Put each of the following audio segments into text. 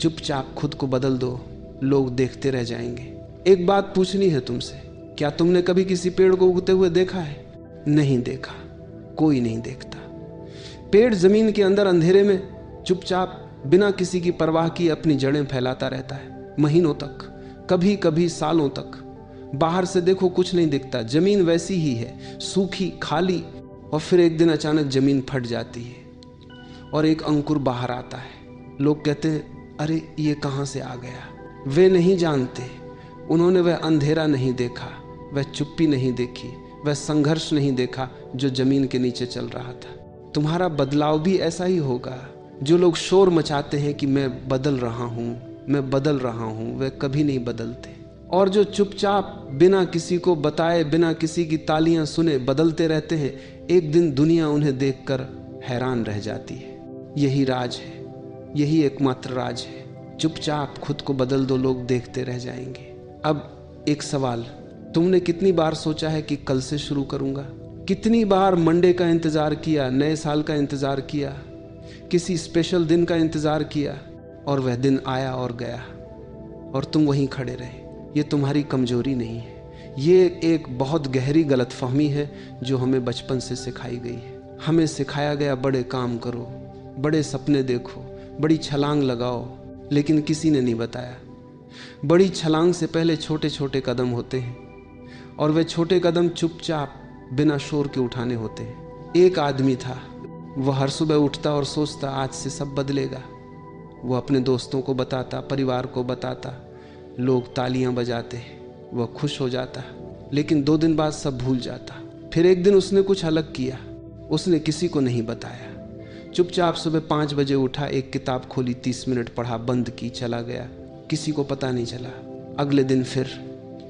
चुपचाप खुद को बदल दो, लोग देखते रह जाएंगे। एक बात पूछनी है तुमसे, क्या तुमने कभी किसी पेड़ को उगते हुए देखा है? नहीं देखा, कोई नहीं देखता। पेड़ जमीन के अंदर अंधेरे में चुपचाप बिना किसी की परवाह किए अपनी जड़ें फैलाता रहता है, महीनों तक, कभी कभी सालों तक। बाहर से देखो कुछ नहीं दिखता, जमीन वैसी ही है, सूखी, खाली। और फिर एक दिन अचानक जमीन फट जाती है और एक अंकुर बाहर आता है। लोग कहते हैं, अरे ये कहाँ से आ गया? वे नहीं जानते, उन्होंने वह अंधेरा नहीं देखा, वह चुप्पी नहीं देखी, वह संघर्ष नहीं देखा जो जमीन के नीचे चल रहा था। तुम्हारा बदलाव भी ऐसा ही होगा। जो लोग शोर मचाते हैं कि मैं बदल रहा हूँ, मैं बदल रहा हूँ, वे कभी नहीं बदलते। और जो चुपचाप बिना किसी को बताए, बिना किसी की तालियां सुने बदलते रहते हैं, एक दिन दुनिया उन्हें देखकर हैरान रह जाती है। यही राज है, यही एकमात्र राज है। चुपचाप खुद को बदल दो, लोग देखते रह जाएंगे। अब एक सवाल, तुमने कितनी बार सोचा है कि कल से शुरू करूंगा? कितनी बार मंडे का इंतजार किया, नए साल का इंतजार किया, किसी स्पेशल दिन का इंतजार किया, और वह दिन आया और गया और तुम वहीं खड़े रहे। ये तुम्हारी कमजोरी नहीं है, ये एक बहुत गहरी गलतफहमी है जो हमें बचपन से सिखाई गई है। हमें सिखाया गया बड़े काम करो, बड़े सपने देखो, बड़ी छलांग लगाओ, लेकिन किसी ने नहीं बताया बड़ी छलांग से पहले छोटे छोटे कदम होते हैं, और वे छोटे कदम चुपचाप बिना शोर के उठाने होते हैं। एक आदमी था, वह हर सुबह उठता और सोचता आज से सब बदलेगा। वह अपने दोस्तों को बताता, परिवार को बताता, लोग तालियां बजाते, वह खुश हो जाता, लेकिन 2 दिन बाद सब भूल जाता। फिर एक दिन उसने कुछ अलग किया, उसने किसी को नहीं बताया। चुपचाप सुबह 5 बजे उठा, एक किताब खोली, 30 मिनट पढ़ा, बंद की, चला गया, किसी को पता नहीं चला। अगले दिन फिर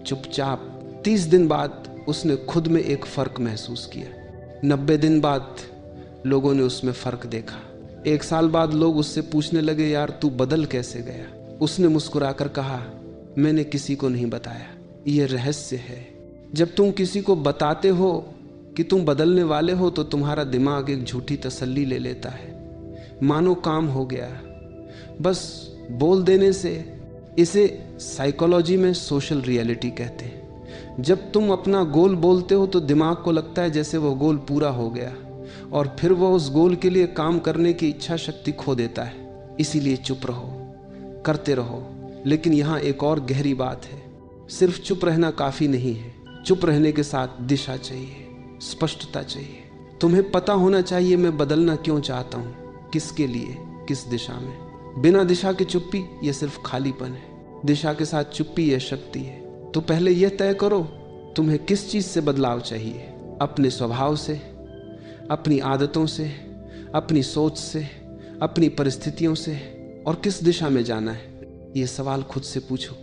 चुपचाप। 30 दिन बाद उसने खुद में एक फर्क महसूस किया। 90 दिन बाद लोगों ने उसमें फर्क देखा। 1 साल बाद लोग उससे पूछने लगे, यार तू बदल कैसे गया? उसने मुस्कुराकर कहा, मैंने किसी को नहीं बताया, यह रहस्य है। जब तुम किसी को बताते हो कि तुम बदलने वाले हो तो तुम्हारा दिमाग एक झूठी तसल्ली ले लेता है, मानो काम हो गया बस बोल देने से। इसे साइकोलॉजी में सोशल रियलिटी कहते हैं। जब तुम अपना गोल बोलते हो तो दिमाग को लगता है जैसे वो गोल पूरा हो गया, और फिर वह उस गोल के लिए काम करने की इच्छा शक्ति खो देता है। इसीलिए चुप रहो, करते रहो। लेकिन यहाँ एक और गहरी बात है, सिर्फ चुप रहना काफी नहीं है। चुप रहने के साथ दिशा चाहिए, स्पष्टता चाहिए। तुम्हें पता होना चाहिए मैं बदलना क्यों चाहता हूँ, किसके लिए, किस दिशा में। बिना दिशा की चुप्पी यह सिर्फ खालीपन है, दिशा के साथ चुप्पी यह शक्ति है। तो पहले यह तय करो तुम्हें किस चीज से बदलाव चाहिए, अपने स्वभाव से, अपनी आदतों से, अपनी सोच से, अपनी परिस्थितियों से, और किस दिशा में जाना है। ये सवाल खुद से पूछो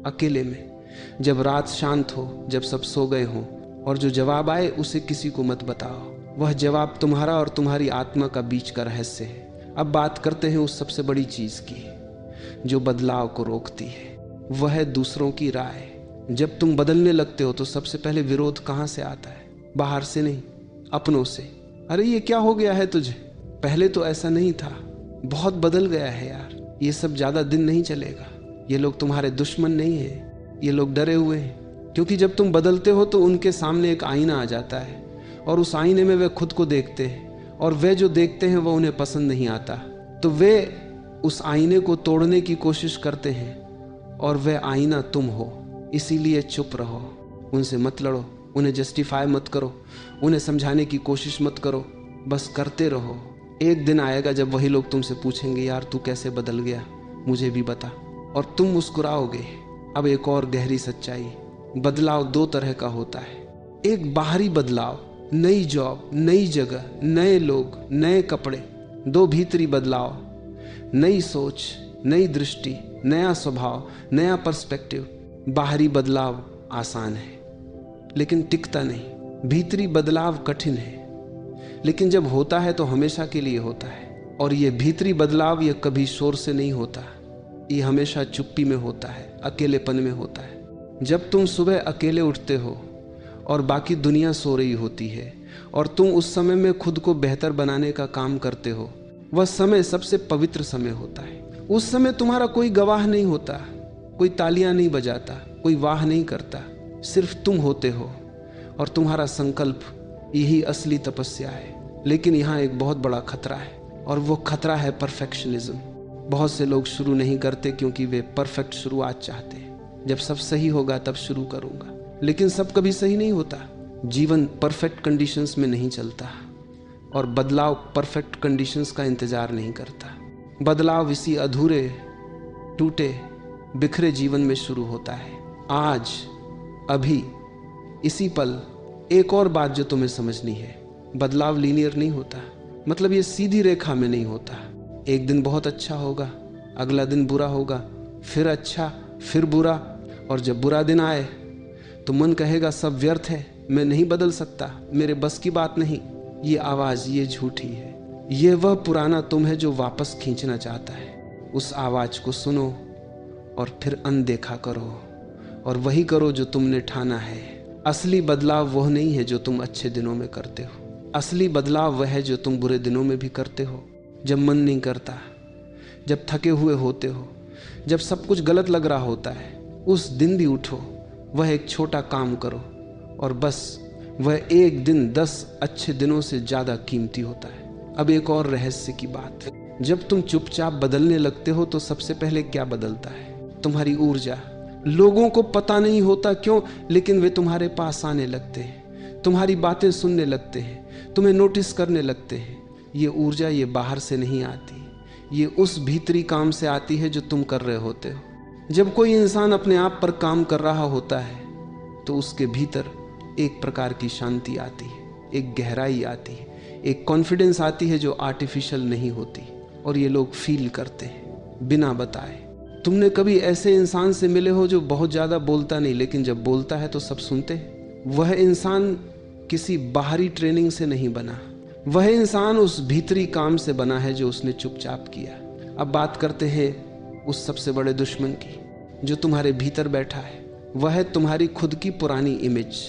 अकेले में, जब रात शांत हो, जब सब सो गए हों, और जो जवाब आए उसे किसी को मत बताओ। वह जवाब तुम्हारा और तुम्हारी आत्मा का बीच का रहस्य है। अब बात करते हैं उस सबसे बड़ी चीज की जो बदलाव को रोकती है, वह है दूसरों की राय। जब तुम बदलने लगते हो तो सबसे पहले विरोध कहाँ से आता है? बाहर से नहीं, अपनों से। अरे ये क्या हो गया है तुझे, पहले तो ऐसा नहीं था, बहुत बदल गया है यार, ये सब ज्यादा दिन नहीं चलेगा। ये लोग तुम्हारे दुश्मन नहीं है, ये लोग डरे हुए हैं। क्योंकि जब तुम बदलते हो तो उनके सामने एक आईना आ जाता है, और उस आईने में वे खुद को देखते हैं, और वे जो देखते हैं वो उन्हें पसंद नहीं आता, तो वे उस आईने को तोड़ने की कोशिश करते हैं, और वे आईना तुम हो। इसीलिए चुप रहो, उनसे मत लड़ो, उन्हें जस्टिफाई मत करो, उन्हें समझाने की कोशिश मत करो, बस करते रहो। एक दिन आएगा जब वही लोग तुमसे पूछेंगे, यार तू कैसे बदल गया, मुझे भी बता, और तुम मुस्कुराओगे। अब एक और गहरी सच्चाई, बदलाव 2 तरह का होता है। एक बाहरी बदलाव, नई जॉब, नई जगह, नए लोग, नए कपड़े। 2 भीतरी बदलाव, नई सोच, नई दृष्टि, नया स्वभाव, नया पर्सपेक्टिव। बाहरी बदलाव आसान है लेकिन टिकता नहीं, भीतरी बदलाव कठिन है, लेकिन जब होता है तो हमेशा के लिए होता है। और ये भीतरी बदलाव ये कभी शोर से नहीं होता, ये हमेशा चुप्पी में होता है, अकेलेपन में होता है। जब तुम सुबह अकेले उठते हो और बाकी दुनिया सो रही होती है, और तुम उस समय में खुद को बेहतर बनाने का काम करते हो, वह समय सबसे पवित्र समय होता है। उस समय तुम्हारा कोई गवाह नहीं होता, कोई तालियां नहीं बजाता, कोई वाह नहीं करता, सिर्फ तुम होते हो और तुम्हारा संकल्प यही असली तपस्या है। लेकिन यहाँ एक बहुत बड़ा खतरा है, और वो खतरा है परफेक्शनिज्म। बहुत से लोग शुरू नहीं करते क्योंकि वे परफेक्ट शुरुआत चाहते हैं। जब सब सही होगा तब शुरू करूंगा, लेकिन सब कभी सही नहीं होता। जीवन परफेक्ट कंडीशंस में नहीं चलता, और बदलाव परफेक्ट कंडीशंस का इंतजार नहीं करता। बदलाव इसी अधूरे, टूटे, बिखरे जीवन में शुरू होता है। आज, अभी, इसी पल। एक और बात जो तुम्हें समझनी है, बदलाव लीनियर नहीं होता। मतलब ये सीधी रेखा में नहीं होता। एक दिन बहुत अच्छा होगा, अगला दिन बुरा होगा, फिर अच्छा, फिर बुरा, और जब बुरा दिन आए तो मन कहेगा सब व्यर्थ है, मैं नहीं बदल सकता, मेरे बस की बात नहीं। ये आवाज, ये झूठी है। ये वह पुराना तुम है जो वापस खींचना चाहता है। उस आवाज को सुनो और फिर अनदेखा करो, और वही करो जो तुमने ठाना है। असली बदलाव वह नहीं है जो तुम अच्छे दिनों में करते हो। असली बदलाव वह है जो तुम बुरे दिनों में भी करते हो। जब मन नहीं करता, जब थके हुए होते हो, जब सब कुछ गलत लग रहा होता है, उस दिन भी उठो, वह एक छोटा काम करो, और बस वह एक दिन 10 अच्छे दिनों से ज्यादा कीमती होता है। अब एक और रहस्य की बात, जब तुम चुपचाप बदलने लगते हो तो सबसे पहले क्या बदलता है? तुम्हारी ऊर्जा। लोगों को पता नहीं होता क्यों, लेकिन वे तुम्हारे पास आने लगते हैं, तुम्हारी बातें सुनने लगते हैं, तुम्हें नोटिस करने लगते हैं। ये ऊर्जा ये बाहर से नहीं आती, ये उस भीतरी काम से आती है जो तुम कर रहे होते हो। जब कोई इंसान अपने आप पर काम कर रहा होता है तो उसके भीतर एक प्रकार की शांति आती है, एक गहराई आती है, एक कॉन्फिडेंस आती है जो आर्टिफिशियल नहीं होती, और ये लोग फील करते हैं बिना बताए। तुमने कभी ऐसे इंसान से मिले हो जो बहुत ज्यादा बोलता नहीं, लेकिन जब बोलता है तो सब सुनते हैं? वह इंसान किसी बाहरी ट्रेनिंग से नहीं बना, वह इंसान उस भीतरी काम से बना है जो उसने चुपचाप किया। अब बात करते हैं उस सबसे बड़े दुश्मन की जो तुम्हारे भीतर बैठा है। वह है तुम्हारी खुद की पुरानी इमेज।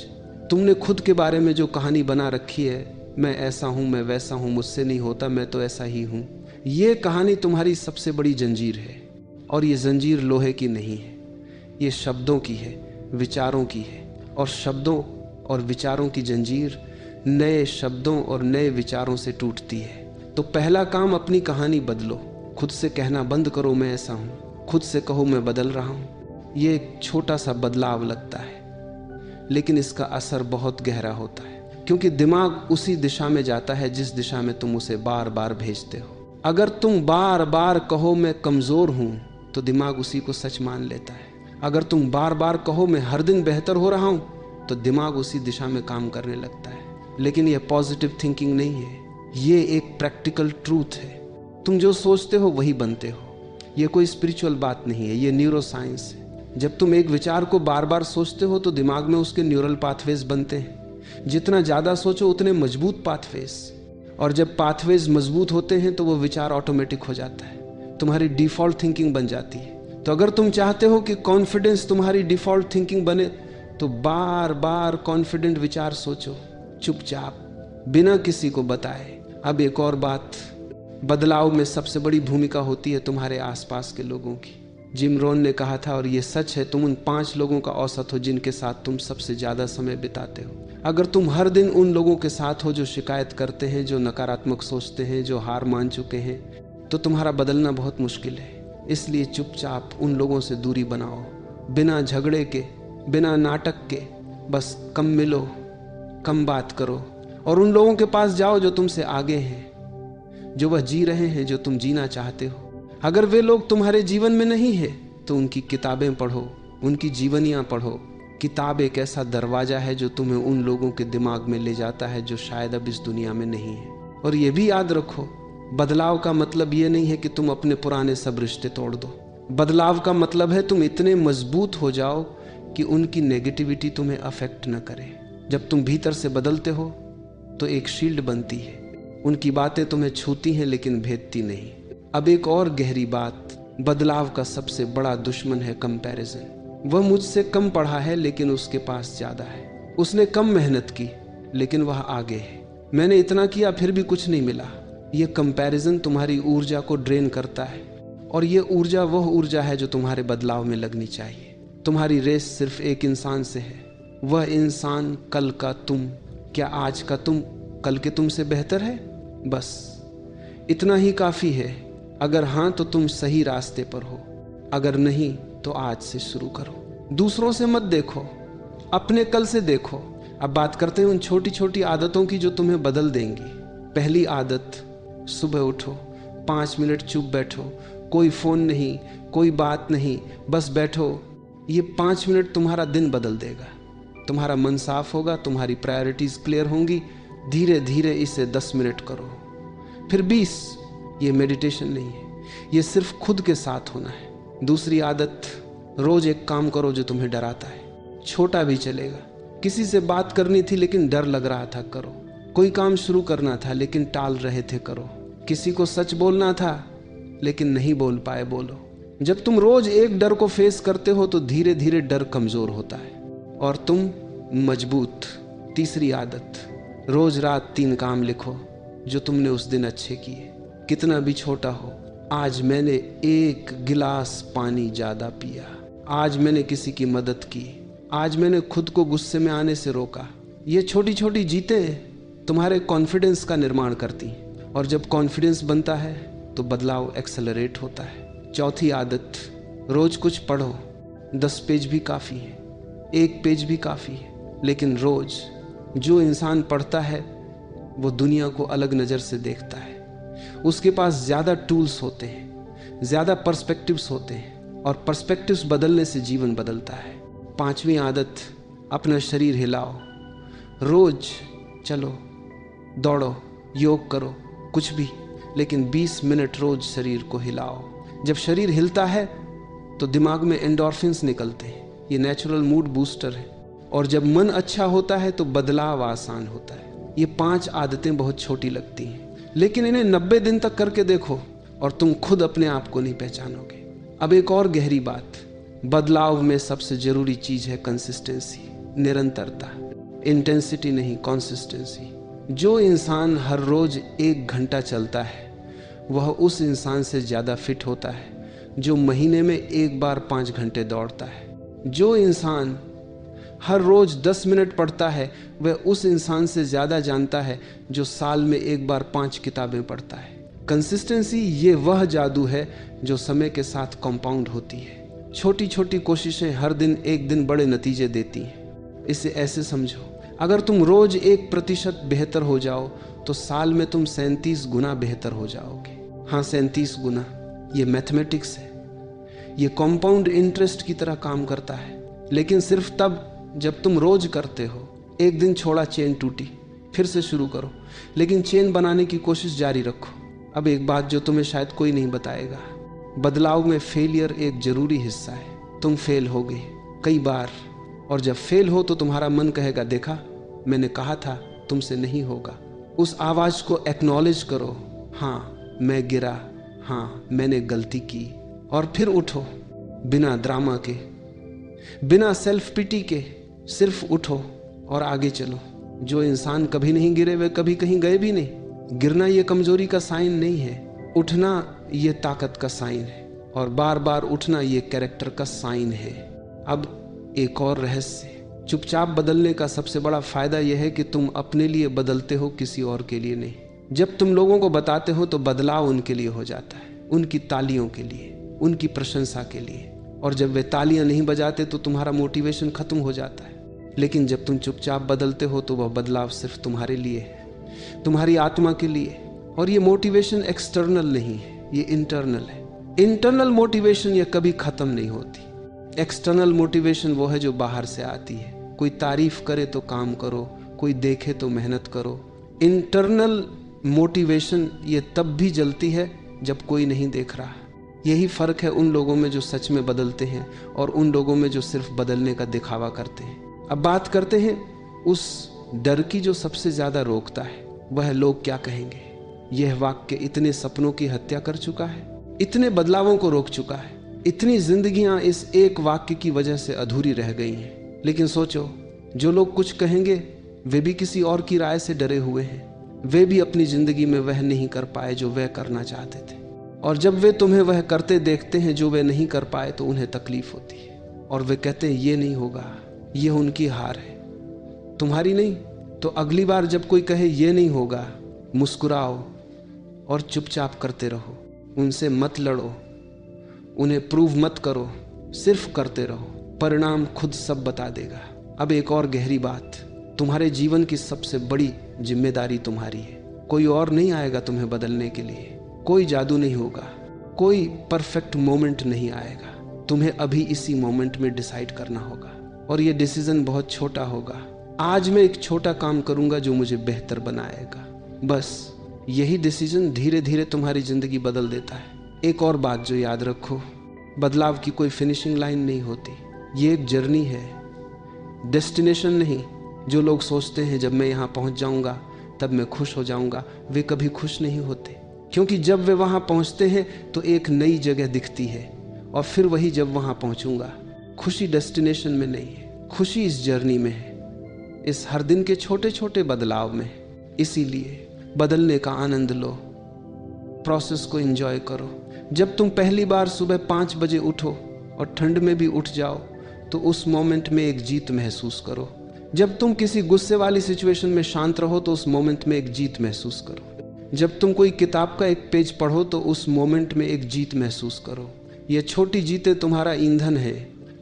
तुमने खुद के बारे में जो कहानी बना रखी है, मैं ऐसा हूं, मैं वैसा हूं, मुझसे नहीं होता, मैं तो ऐसा ही हूं। ये कहानी तुम्हारी सबसे बड़ी जंजीर है, और ये जंजीर लोहे की नहीं है, ये शब्दों की है, विचारों की है। और शब्दों और विचारों की जंजीर नए शब्दों और नए विचारों से टूटती है। तो पहला काम, अपनी कहानी बदलो। खुद से कहना बंद करो मैं ऐसा हूं, खुद से कहो मैं बदल रहा हूं। ये एक छोटा सा बदलाव लगता है, लेकिन इसका असर बहुत गहरा होता है, क्योंकि दिमाग उसी दिशा में जाता है जिस दिशा में तुम उसे बार बार भेजते हो। अगर तुम बार बार कहो मैं कमजोर हूं, तो दिमाग उसी को सच मान लेता है। अगर तुम बार बार कहो मैं हर दिन बेहतर हो रहा हूं, तो दिमाग उसी दिशा में काम करने लगता है। लेकिन यह पॉजिटिव थिंकिंग नहीं है, ये एक प्रैक्टिकल ट्रूथ है। तुम जो सोचते हो वही बनते हो। यह कोई स्पिरिचुअल बात नहीं है, ये न्यूरो साइंस है। जब तुम एक विचार को बार बार सोचते हो तो दिमाग में उसके न्यूरल पाथवेज बनते हैं। जितना ज्यादा सोचो उतने मजबूत पाथवेज, और जब पाथवेज मजबूत होते हैं तो वो विचार ऑटोमेटिक हो जाता है, तुम्हारी डिफॉल्ट थिंकिंग बन जाती है। तो अगर तुम चाहते हो कि कॉन्फिडेंस तुम्हारी डिफॉल्ट थिंकिंग बने, तो बार बार कॉन्फिडेंट विचार सोचो, चुपचाप, बिना किसी को बताए। अब एक और बात, बदलाव में सबसे बड़ी भूमिका होती है तुम्हारे आसपास के लोगों की। जिम रोन ने कहा था, और ये सच है, तुम उन 5 लोगों का औसत हो जिनके साथ तुम सबसे ज्यादा समय बिताते हो। अगर तुम हर दिन उन लोगों के साथ हो जो शिकायत करते हैं, जो नकारात्मक सोचते हैं, जो हार मान चुके हैं, तो तुम्हारा बदलना बहुत मुश्किल है। इसलिए चुपचाप उन लोगों से दूरी बनाओ, बिना झगड़े के, बिना नाटक के। बस कम मिलो, कम बात करो, और उन लोगों के पास जाओ जो तुमसे आगे हैं, जो वह जी रहे हैं जो तुम जीना चाहते हो। अगर वे लोग तुम्हारे जीवन में नहीं है तो उनकी किताबें पढ़ो, उनकी जीवनियां पढ़ो। किताब एक ऐसा दरवाजा है जो तुम्हें उन लोगों के दिमाग में ले जाता है जो शायद अब इस दुनिया में नहीं है। और ये भी याद रखो, बदलाव का मतलब ये नहीं है कि तुम अपने पुराने सब रिश्ते तोड़ दो। बदलाव का मतलब है तुम इतने मजबूत हो जाओ कि उनकी नेगेटिविटी तुम्हें अफेक्ट न करे। जब तुम भीतर से बदलते हो तो एक शील्ड बनती है, उनकी बातें तुम्हें छूती हैं लेकिन भेदती नहीं। अब एक और गहरी बात, बदलाव का सबसे बड़ा दुश्मन है कंपैरिजन। वह मुझसे कम पढ़ा है लेकिन उसके पास ज्यादा है, उसने कम मेहनत की लेकिन वह आगे है, मैंने इतना किया फिर भी कुछ नहीं मिला। यह कंपैरिजन तुम्हारी ऊर्जा को ड्रेन करता है और ये ऊर्जा वह ऊर्जा है जो तुम्हारे बदलाव में लगनी चाहिए। तुम्हारी रेस सिर्फ एक इंसान से है। वह इंसान कल का तुम। क्या आज का तुम कल के तुम से बेहतर है? बस इतना ही काफी है। अगर हाँ तो तुम सही रास्ते पर हो, अगर नहीं तो आज से शुरू करो। दूसरों से मत देखो, अपने कल से देखो। अब बात करते हैं उन छोटी छोटी आदतों की जो तुम्हें बदल देंगी। पहली आदत, सुबह उठो, 5 मिनट चुप बैठो, कोई फोन नहीं, कोई बात नहीं, बस बैठो। ये 5 मिनट तुम्हारा दिन बदल देगा। तुम्हारा मन साफ होगा, तुम्हारी प्रायोरिटीज क्लियर होंगी। धीरे धीरे इसे 10 मिनट करो, फिर 20। ये मेडिटेशन नहीं है, ये सिर्फ खुद के साथ होना है। दूसरी आदत, रोज एक काम करो जो तुम्हें डराता है। छोटा भी चलेगा। किसी से बात करनी थी लेकिन डर लग रहा था, करो। कोई काम शुरू करना था लेकिन टाल रहे थे, करो। किसी को सच बोलना था लेकिन नहीं बोल पाए, बोलो। जब तुम रोज एक डर को फेस करते हो तो धीरे धीरे डर कमजोर होता है और तुम मजबूत। तीसरी आदत, रोज रात 3 काम लिखो जो तुमने उस दिन अच्छे किए, कितना भी छोटा हो। आज मैंने 1 गिलास पानी ज्यादा पिया, आज मैंने किसी की मदद की, आज मैंने खुद को गुस्से में आने से रोका। ये छोटी छोटी जीतें तुम्हारे कॉन्फिडेंस का निर्माण करती हैं और जब कॉन्फिडेंस बनता है तो बदलाव एक्सेलरेट होता है। चौथी आदत, रोज कुछ पढ़ो। 10 पेज भी काफ़ी है, 1 पेज भी काफ़ी है, लेकिन रोज जो इंसान पढ़ता है वो दुनिया को अलग नज़र से देखता है। उसके पास ज़्यादा टूल्स होते हैं, ज़्यादा पर्सपेक्टिव्स होते हैं और पर्सपेक्टिव्स बदलने से जीवन बदलता है। 5वीं आदत, अपना शरीर हिलाओ। रोज चलो, दौड़ो, योग करो, कुछ भी, लेकिन 20 मिनट रोज शरीर को हिलाओ। जब शरीर हिलता है तो दिमाग में एंडोर्फिन्स निकलते हैं, ये नेचुरल मूड बूस्टर है। और जब मन अच्छा होता है तो बदलाव आसान होता है। ये 5 आदतें बहुत छोटी लगती हैं, लेकिन इन्हें 90 दिन तक करके देखो और तुम खुद अपने आप को नहीं पहचानोगे। अब एक और गहरी बात, बदलाव में सबसे जरूरी चीज है कंसिस्टेंसी, निरंतरता। इंटेंसिटी नहीं, कंसिस्टेंसी। जो इंसान हर रोज 1 घंटा चलता है वह उस इंसान से ज्यादा फिट होता है जो महीने में 1 बार 5 घंटे दौड़ता है। जो इंसान हर रोज 10 मिनट पढ़ता है वह उस इंसान से ज्यादा जानता है जो साल में 1 बार 5 किताबें पढ़ता है। कंसिस्टेंसी ये वह जादू है जो समय के साथ कंपाउंड होती है। छोटी छोटी कोशिशें हर दिन 1 दिन बड़े नतीजे देती हैं। इसे ऐसे समझो, अगर तुम रोज 1% बेहतर हो जाओ तो साल में तुम 37 गुना बेहतर हो जाओगे। हाँ, 37 गुना। ये मैथमेटिक्स है, ये कंपाउंड इंटरेस्ट की तरह काम करता है, लेकिन सिर्फ तब जब तुम रोज करते हो। एक दिन छोड़ा, चेन टूटी, फिर से शुरू करो, लेकिन चेन बनाने की कोशिश जारी रखो। अब एक बात जो तुम्हें शायद कोई नहीं बताएगा, बदलाव में फेलियर एक जरूरी हिस्सा है। तुम फेल हो गए कई बार, और जब फेल हो तो तुम्हारा मन कहेगा, देखा मैंने कहा था तुमसे नहीं होगा। उस आवाज को एक्नॉलेज करो, हाँ मैं गिरा, हाँ मैंने गलती की, और फिर उठो बिना ड्रामा के, बिना सेल्फ पिटी के। सिर्फ उठो और आगे चलो। जो इंसान कभी नहीं गिरे वे कभी कहीं गए भी नहीं। गिरना ये कमजोरी का साइन नहीं है, उठना ये ताकत का साइन है, और बार बार उठना ये कैरेक्टर का साइन है। अब एक और रहस्य, चुपचाप बदलने का सबसे बड़ा फायदा यह है कि तुम अपने लिए बदलते हो, किसी और के लिए नहीं। जब तुम लोगों को बताते हो तो बदलाव उनके लिए हो जाता है, उनकी तालियों के लिए, उनकी प्रशंसा के लिए। और जब वे तालियां नहीं बजाते तो तुम्हारा मोटिवेशन खत्म हो जाता है। लेकिन जब तुम चुपचाप बदलते हो तो वह बदलाव सिर्फ तुम्हारे लिए है, तुम्हारी आत्मा के लिए। और ये मोटिवेशन एक्सटर्नल नहीं है, ये इंटरनल है। इंटरनल मोटिवेशन ये कभी खत्म नहीं होती। एक्सटर्नल मोटिवेशन वो है जो बाहर से आती है। कोई तारीफ करे तो काम करो, कोई देखे तो मेहनत करो। इंटरनल मोटिवेशन ये तब भी जलती है जब कोई नहीं देख रहा। यही फर्क है उन लोगों में जो सच में बदलते हैं और उन लोगों में जो सिर्फ बदलने का दिखावा करते हैं। अब बात करते हैं उस डर की जो सबसे ज्यादा रोकता है, वह लोग क्या कहेंगे। यह वाक्य इतने सपनों की हत्या कर चुका है, इतने बदलावों को रोक चुका है, इतनी जिंदगियां इस एक वाक्य की वजह से अधूरी रह गई हैं। लेकिन सोचो, जो लोग कुछ कहेंगे वे भी किसी और की राय से डरे हुए हैं। वे भी अपनी जिंदगी में वह नहीं कर पाए जो वह करना चाहते थे। और जब वे तुम्हें वह करते देखते हैं जो वे नहीं कर पाए तो उन्हें तकलीफ होती है और वे कहते हैं ये नहीं होगा, ये उनकी हार है, तुम्हारी नहीं। तो अगली बार जब कोई कहे ये नहीं होगा, मुस्कुराओ और चुपचाप करते रहो। उनसे मत लड़ो, उन्हें प्रूव मत करो, सिर्फ करते रहो, परिणाम खुद सब बता देगा। अब एक और गहरी बात, तुम्हारे जीवन की सबसे बड़ी जिम्मेदारी तुम्हारी है। कोई और नहीं आएगा तुम्हें बदलने के लिए, कोई जादू नहीं होगा, कोई परफेक्ट मोमेंट नहीं आएगा। तुम्हें अभी इसी मोमेंट में डिसाइड करना होगा और ये डिसीजन बहुत छोटा होगा। आज मैं एक छोटा काम करूंगा जो मुझे बेहतर बनाएगा, बस यही डिसीजन धीरे धीरे तुम्हारी जिंदगी बदल देता है। एक और बात जो याद रखो, बदलाव की कोई फिनिशिंग लाइन नहीं होती, ये एक जर्नी है, डेस्टिनेशन नहीं। जो लोग सोचते हैं जब मैं यहाँ पहुँच जाऊँगा तब मैं खुश हो जाऊँगा, वे कभी खुश नहीं होते, क्योंकि जब वे वहाँ पहुँचते हैं तो एक नई जगह दिखती है और फिर वही जब वहाँ पहुँचूँगा। खुशी डेस्टिनेशन में नहीं है, खुशी इस जर्नी में है, इस हर दिन के छोटे छोटे बदलाव में। इसीलिए बदलने का आनंद लो, प्रोसेस को एंजॉय करो। जब तुम पहली बार सुबह 5 बजे उठो और ठंड में भी उठ जाओ तो उस मोमेंट में एक जीत महसूस करो। जब तुम किसी गुस्से वाली सिचुएशन में शांत रहो तो उस मोमेंट में एक जीत महसूस करो। जब तुम कोई किताब का एक पेज पढ़ो तो उस मोमेंट में एक जीत महसूस करो। ये छोटी जीतें तुम्हारा ईंधन है।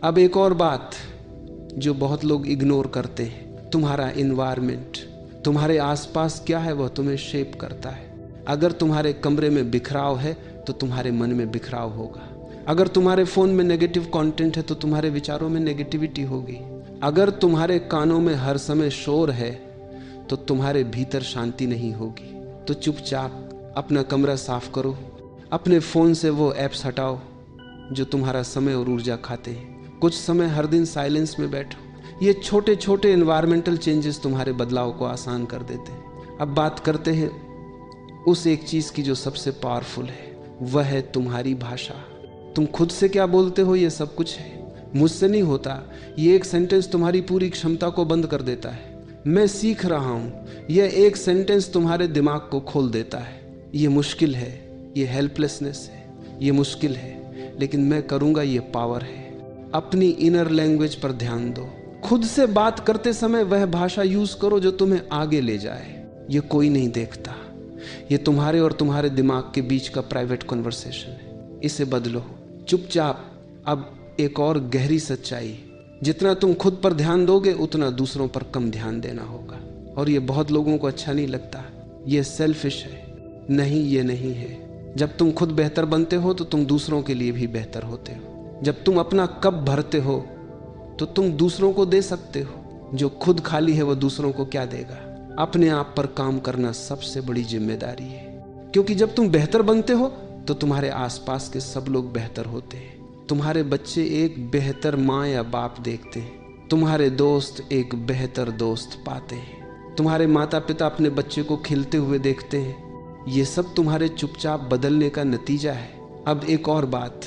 अब एक और बात जो बहुत लोग इग्नोर करते हैं, तुम्हारा इन्वायरमेंट, तुम्हारे आसपास क्या है वह तुम्हें शेप करता है। अगर तुम्हारे कमरे में बिखराव है तो तुम्हारे मन में बिखराव होगा। अगर तुम्हारे फोन में नेगेटिव कंटेंट है तो तुम्हारे विचारों में नेगेटिविटी होगी। अगर तुम्हारे कानों में हर समय शोर है तो तुम्हारे भीतर शांति नहीं होगी। तो चुपचाप अपना कमरा साफ करो, अपने फोन से वो ऐप्स हटाओ जो तुम्हारा समय और ऊर्जा खाते हैं। कुछ समय हर दिन साइलेंस में बैठो। ये छोटे छोटे एनवायरमेंटल चेंजेस तुम्हारे बदलाव को आसान कर देते हैं। अब बात करते हैं उस एक चीज की जो सबसे पावरफुल है, वह है तुम्हारी भाषा। तुम खुद से क्या बोलते हो ये सब कुछ है, मुझसे नहीं होता। ये एक सेंटेंस तुम्हारी पूरी क्षमता को बंद कर देता है। मैं सीख रहा हूं, यह एक सेंटेंस तुम्हारे दिमाग को खोल देता है। ये मुश्किल है, ये हेल्पलेसनेस है, ये मुश्किल है, लेकिन मैं करूंगा, ये पावर है। अपनी इनर लैंग्वेज पर ध्यान दो। खुद से बात करते समय वह भाषा यूज करो जो तुम्हें आगे ले जाए। ये कोई नहीं देखता, ये तुम्हारे और तुम्हारे दिमाग के बीच का प्राइवेट कन्वर्सेशन है। इसे बदलो चुपचाप। अब एक और गहरी सच्चाई, जितना तुम खुद पर ध्यान दोगे उतना दूसरों पर कम ध्यान देना होगा। और ये बहुत लोगों को अच्छा नहीं लगता, ये सेल्फिश है। नहीं, ये नहीं है। जब तुम खुद बेहतर बनते हो तो तुम दूसरों के लिए भी बेहतर होते हो। जब तुम अपना कप भरते हो तो तुम दूसरों को दे सकते हो। जो खुद खाली है वो दूसरों को क्या देगा। अपने आप पर काम करना सबसे बड़ी जिम्मेदारी है, क्योंकि जब तुम बेहतर बनते हो तो तुम्हारे आसपास के सब लोग बेहतर होते हैं। तुम्हारे बच्चे एक बेहतर माँ या बाप देखते हैं, तुम्हारे दोस्त एक बेहतर दोस्त पाते हैं, तुम्हारे माता पिता अपने बच्चे को खिलते हुए देखते हैं। ये सब तुम्हारे चुपचाप बदलने का नतीजा है। अब एक और बात,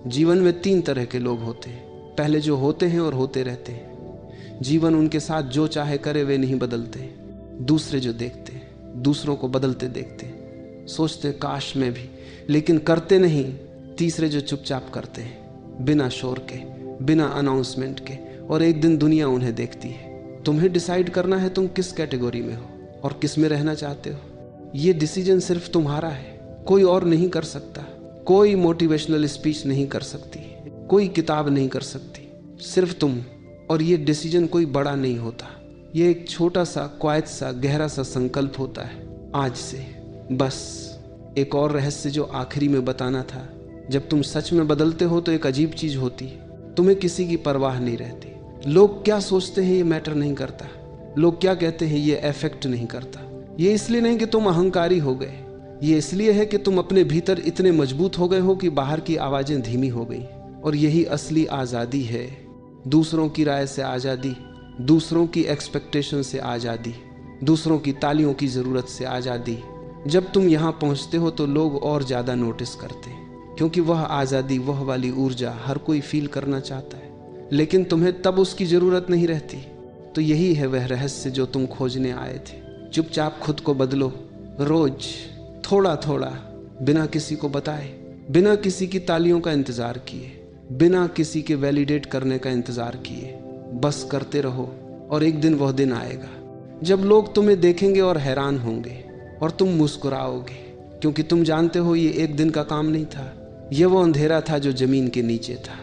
जीवन में 3 तरह के लोग होते हैं। पहले जो होते हैं और होते रहते हैं, जीवन उनके साथ जो चाहे करे वे नहीं बदलते। दूसरे जो देखते हैं, दूसरों को बदलते देखते हैं, सोचते काश में भी, लेकिन करते नहीं। तीसरे जो चुपचाप करते हैं, बिना शोर के, बिना अनाउंसमेंट के, और एक दिन दुनिया उन्हें देखती है। तुम्हें डिसाइड करना है तुम किस कैटेगरी में हो और किस में रहना चाहते हो। ये डिसीजन सिर्फ तुम्हारा है, कोई और नहीं कर सकता। कोई मोटिवेशनल स्पीच नहीं कर सकती, कोई किताब नहीं कर सकती, सिर्फ तुम। और ये डिसीजन कोई बड़ा नहीं होता, ये एक छोटा सा, क्वाइट सा, गहरा सा संकल्प होता है। आज से बस एक और रहस्य जो आखिरी में बताना था, जब तुम सच में बदलते हो तो एक अजीब चीज होती है, तुम्हें किसी की परवाह नहीं रहती। लोग क्या सोचते हैं ये मैटर नहीं करता, लोग क्या कहते हैं ये अफेक्ट नहीं करता। ये इसलिए नहीं कि तुम अहंकारी हो गए, ये इसलिए है कि तुम अपने भीतर इतने मजबूत हो गए हो कि बाहर की आवाजें धीमी हो गई। और यही असली आजादी है, दूसरों की राय से आजादी, दूसरों की एक्सपेक्टेशन से आजादी, दूसरों की तालियों की जरूरत से आजादी। जब तुम यहाँ पहुँचते हो तो लोग और ज्यादा नोटिस करते हैं, क्योंकि वह आजादी, वह वाली ऊर्जा हर कोई फील करना चाहता है, लेकिन तुम्हें तब उसकी जरूरत नहीं रहती। तो यही है वह रहस्य जो तुम खोजने आए थे। चुपचाप खुद को बदलो, रोज थोड़ा थोड़ा, बिना किसी को बताए, बिना किसी की तालियों का इंतजार किए, बिना किसी के वैलिडेट करने का इंतजार किए, बस करते रहो। और एक दिन वह दिन आएगा जब लोग तुम्हें देखेंगे और हैरान होंगे और तुम मुस्कुराओगे, क्योंकि तुम जानते हो ये एक दिन का काम नहीं था। यह वो अंधेरा था जो जमीन के नीचे था,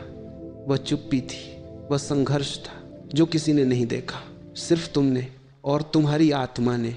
वह चुप्पी थी, वह संघर्ष था जो किसी ने नहीं देखा, सिर्फ तुमने और तुम्हारी आत्मा ने।